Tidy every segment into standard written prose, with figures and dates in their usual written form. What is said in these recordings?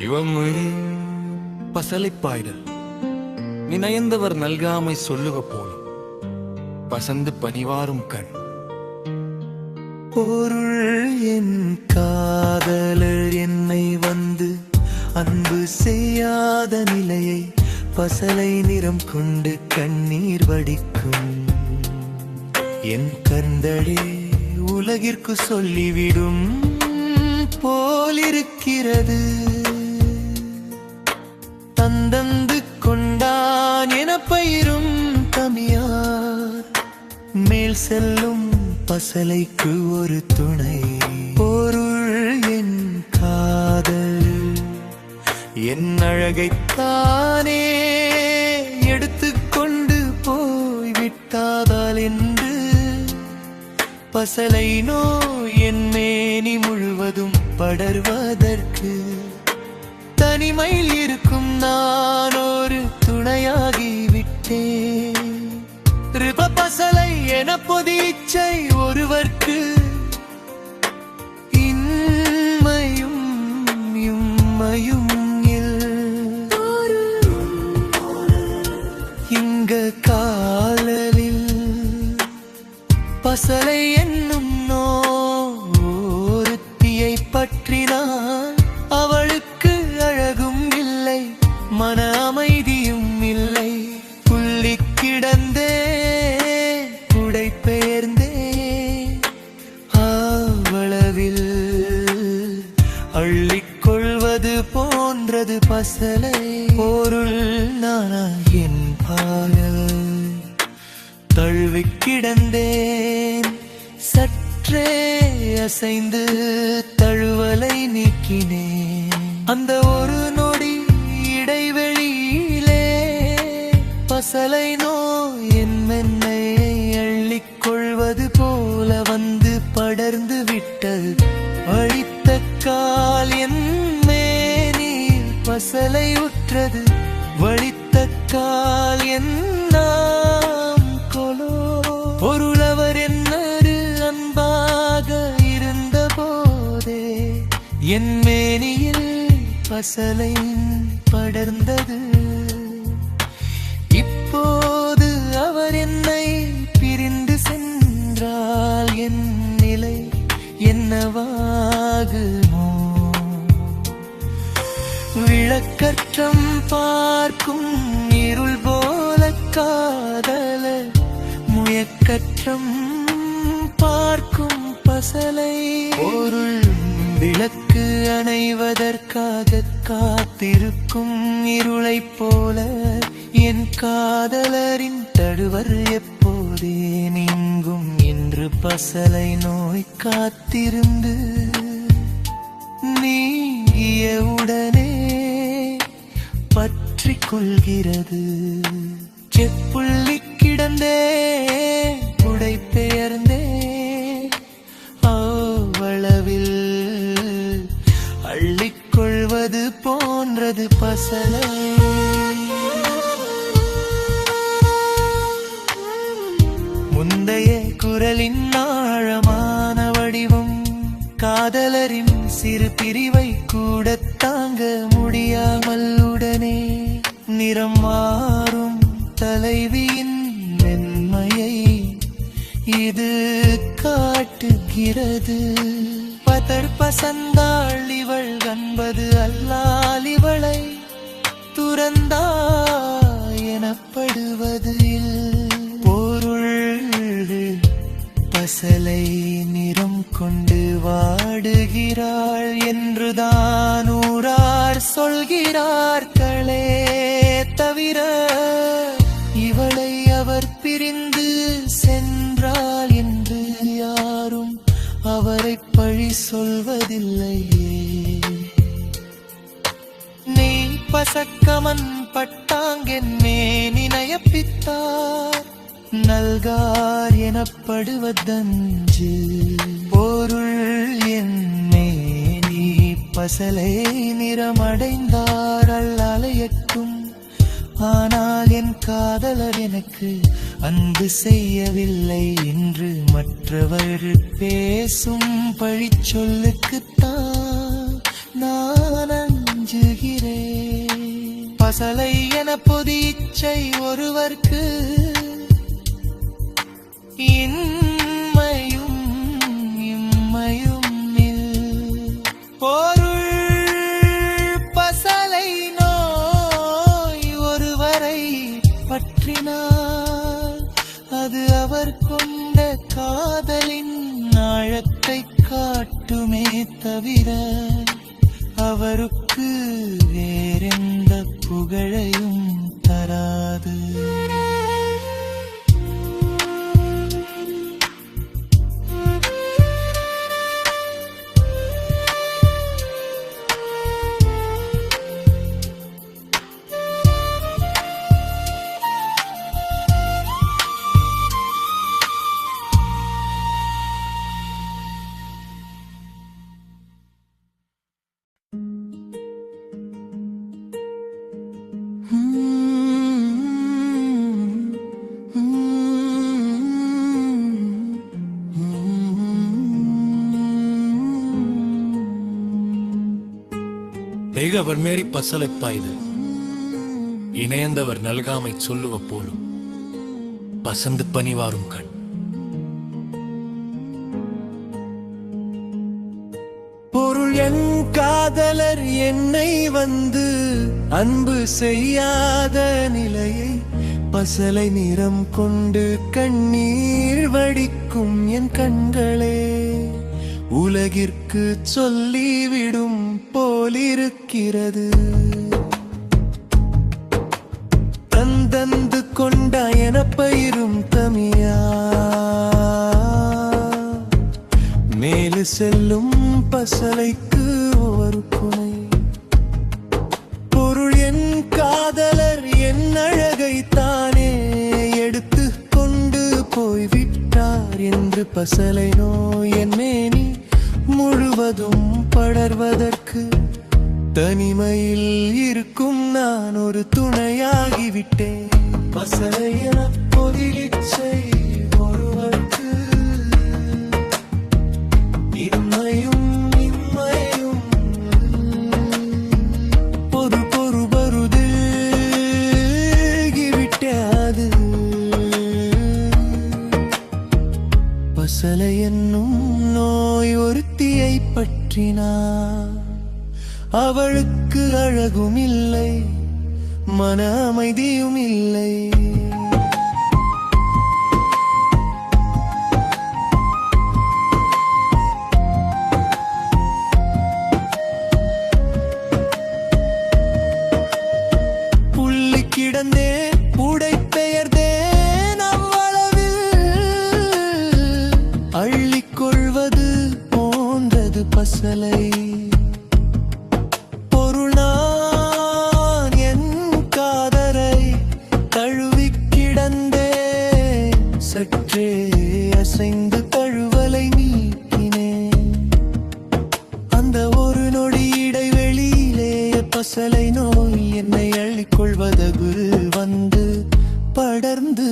இவமொழி பசலைப்பாய்தல் நினைந்தவர் நல்காமை சொல்லுக போலும் பசந்து பணிவாரும் கண் பொருள் என் காதலர் என்னை வந்து அன்பு செய்யாத நிலையை பசலை நிறம் கொண்டு கண்ணீர் வடிக்கும் என் கண்களே உலகிற்கு சொல்லிவிடும் போலிருக்கிறது. தந்தந்து கொண்டான் என பயிரும் தமியார் மேல் செல்லும் பசலைக்கு ஒரு துணை. பொருள் என் காதல் என் அழகைத்தானே எடுத்துக்கொண்டு போய்விட்டாதால் என்று பசலை நோய் என் மேனி முழுவதும் படர்வதற்கு தனிமையில் இருக்கும் நான் ஒரு துணையாகிவிட்டேன். பசலை என பொதிச்சை ஒருவர்க்கு இன்மையும் இம்மையும் இங்க காலில் பசலை என்னும் நோருத்தியை பற்றினான் அவளுக்கு அழகும் இல்லை மன அமைதியும் இல்லை. புள்ளி கிடந்தே குடை பெயர்ந்தே ஆவளவில் அள்ளிக்கொள்வது போன்றது பசலை. பொருள் நானா என் பாடல் தழுவி கிடந்தேன் சற்றே அசைந்து தழுவலை நீக்கினேன். அந்த ஒரு நொடி இடைவெளியிலே பசலை நோய் என் மென்னை அள்ளிக்கொள்வது போல வந்து படர்ந்து விட்டது. அழித்த கால் என் மேனில் பசலை உற்றது. வழித்த கால் என் நாம் கொலோ. பொருளவர் என்னரு அன்பாக இருந்த போதே என் மேனியில் பசலை படர்ந்தது. இப்போது அவர் என்னை பிரிந்து சென்றால் என் நிலை என்னவாகுமோ? விளக்கற்றம் பார்க்கும் இருள் போல காதல முயக்கற்றம் பார்க்கும் பசலை. பொருள் விளக்கு அணைவதற்காக காத்திருக்கும் இருளைப் போல என் காதலரின் தடுவர் எப்போதே நீங்கும் என்று பசலை நோய் காத்திருந்து நீங்கிய உடனே பற்றி கொள்கிறது. செப்புள்ளி கிடந்தே உடை பெயர்ந்தே அவ்வளவில் அள்ளிக்கொள்வது போன்றது பசலை. முந்தைய குரலின் ஆழமான வடிவம் காதலரின் சிறு பிரிவை கூட தாங்க முடியாமல் உடனே நிறம் மாறும் தலைவியின் மென்மையை இது காட்டுகிறது. பதர் பசந்தாள் இவள் கண்பது அல்லால் இவளை துறந்தா எனப்படுவது. பொருள் பசலை நிறம் கொண்டு வாடுகிறாள் என்றுதான் ஊரார் சொல்கிறார்களே தவிர இவளை அவர் பிரிந்து சென்றாள் என்று யாரும் அவரை பழி சொல்வதில்லையே. நீ பசக்கமன் பட்டாங்கென்னே நினையப்பித்தார் நல்கார் எனப்படுவதன்று. பொருள் என்னே நீ பசலை நிறமடைந்தார் அலையட்டும். ஆனால் என் காதலர் எனக்கு அன்பு செய்யவில்லை என்று மற்றவர் பேசும் பழி சொல்லுக்குத்தான் நான் அஞ்சுகிறேன். பசலை என பொது இச்சை ஒருவர்க்கு இன்மையும் இம்மையும் பொருள் பசலை நோய் ஒருவரை பற்றினார் அது அவர் கொண்ட காதலின் ஆழத்தை காட்டுமே தவிர அவருக்கு வேறெந்த புகழையும் தராது. தெய்கவர் மேரி பசலைப்பாய்து இணையந்தவர் நல்காமை சொல்லுவ போலும் பசந்து பணிவாரும் கண். பொருள் என் காதலர் என்னை வந்து அன்பு செய்யாத நிலையை பசலை நிறம் கொண்டு கண்ணீர் வடிக்கும் என் கண்களே உலகிற்கு சொல்லிவிடும் போலிருக்கிறது. தந்தந்து கொண்ட என பயிரும் தமியா மேலு செல்லும் பசலைக்கு ஒரு புனை. பொருள் என் காதலர் என் அழகை தானே எடுத்து கொண்டு போய்விட்டார் என்று பசலை நோய் என் மேனி முழுவதும் படர்வதற்கு தனிமையில் இருக்கும் நான் ஒரு துணையாகிவிட்டேன். பசலை என பொதிலிச்சை ஒருவர்க்கு இம்மையும் இம்மையும் பொது பொறுபருதிவிட்டாது. பசலை என்னும் நோய் ஒருத்தியை பற்றினார் அவளுக்கு அழகும் இல்லை மன அமைதியும் இல்லை. புள்ளி கிடந்தேன் உடை பெயர்ந்தேன் அவ்வளவில் அள்ளிக்கொள்வது போன்றது பசலை. சற்றே அசைந்து தழுவலை நீக்கினேன். அந்த ஒரு நொடி இடைவெளியிலே பசலை நோய் என்னை அள்ளிக்கொள்வதகு வந்து படர்ந்து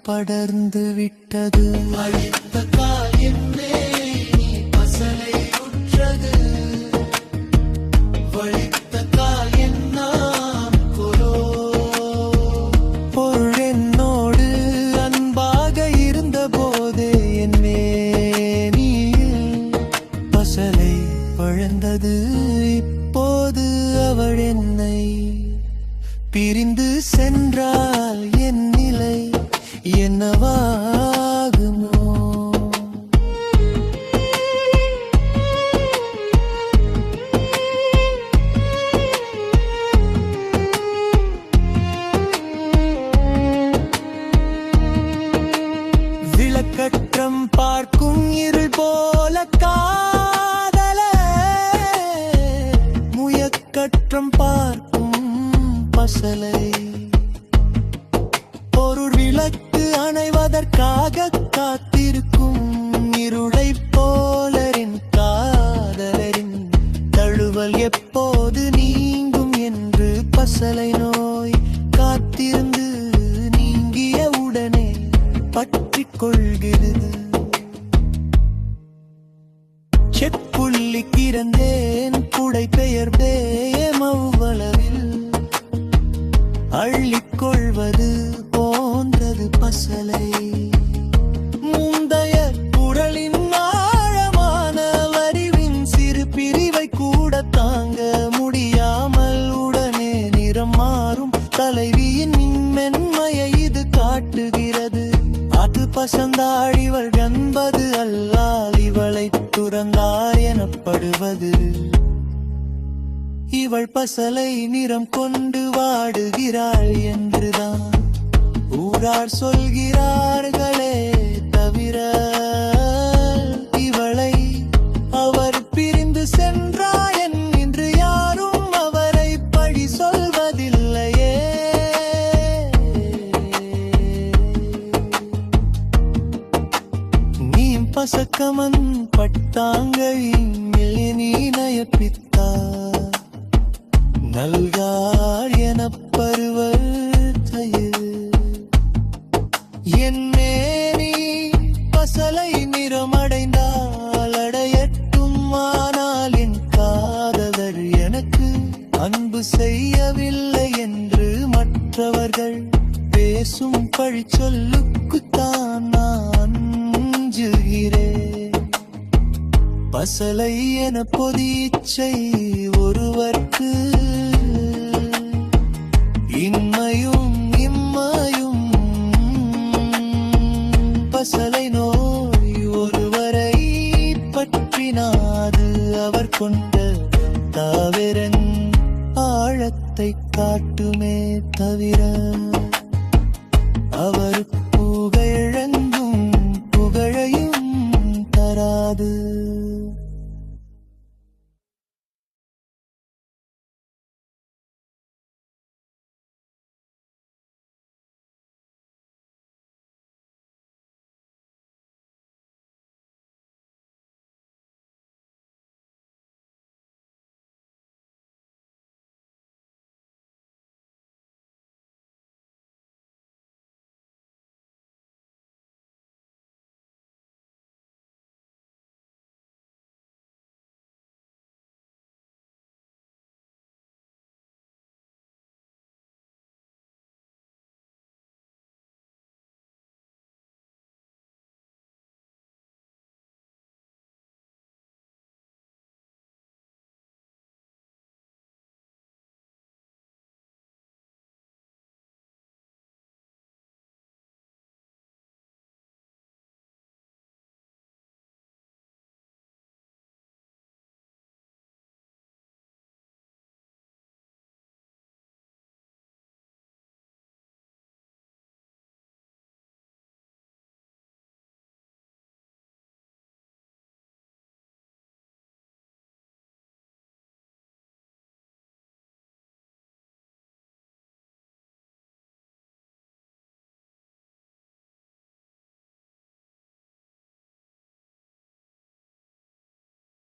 படர்ந்து விட்டது. அழித்த காயமே பசலை உற்றது வழித்த காயம் நாம் கொலோ. பொருள் என்னோடு போதே என் மேனியில் பசலை பழந்தது. இப்போது அவள் என்னை பிரிந்து சென்றால் என் நிலை என்னவாகுமோ? விளக்கற்றம் பார்க்கும் இருள் போல காதல முயக்கற்றம் பார்க்கும் பசலை. ஒரு விளக்கு அணைவதற்காக காத்திருக்கும் இருளை போலரின் காதலரின் தழுவல் எப்போது நீங்கும் என்று பசலை நோய் காத்திருந்து நீங்கிய உடனே பற்றிக் கொள்கிறது. செப்புள்ளி சொல்லிக் கிறந்தேன் புடை பெயர்ந்தேன் அவ்வளவில் அள்ளிக்கொள்வது போன்றது பசலை முந்தைய குரலின் ஆழமான வரிவின் சிறு பிரிவை கூட தாங்க முடியாமல் உடனே நிறம் மாறும் தலைவியின் மென்மையை இது காட்டுகிறது அது பசந்தாள் இவள் என்பது அல்லால் இவளை துறந்தார் எனப்படுவது இவள் பசலை நிறம் கொண்டு வாடுகிறாள் என்றுதான் ஊரார் சொல்கிறார்களே தவிர இவளை அவர் பிரிந்து சென்றார் என்று யாரும் அவரை பழி சொல்வதில்லையே நீ பசக்கமன் பட்டாங்கையின் நீனயப்பித்தா நல்கார் எனப்படுவர் என் மேனி பசலை நிறமடைந்தால் அடையட்டும் ஆனால் என் காதலர் எனக்கு அன்பு செய்யவில்லை என்று மற்றவர்கள் பேசும் பழி சொல்லுக்குத்தான் நான் அஞ்சுகிறேன் பசலை என பொதிச்சை ஒருவர்க்கு இன்மையும் இம்மையும் பசலை நோய் ஒருவரை பற்றினாது அவர் கொண்ட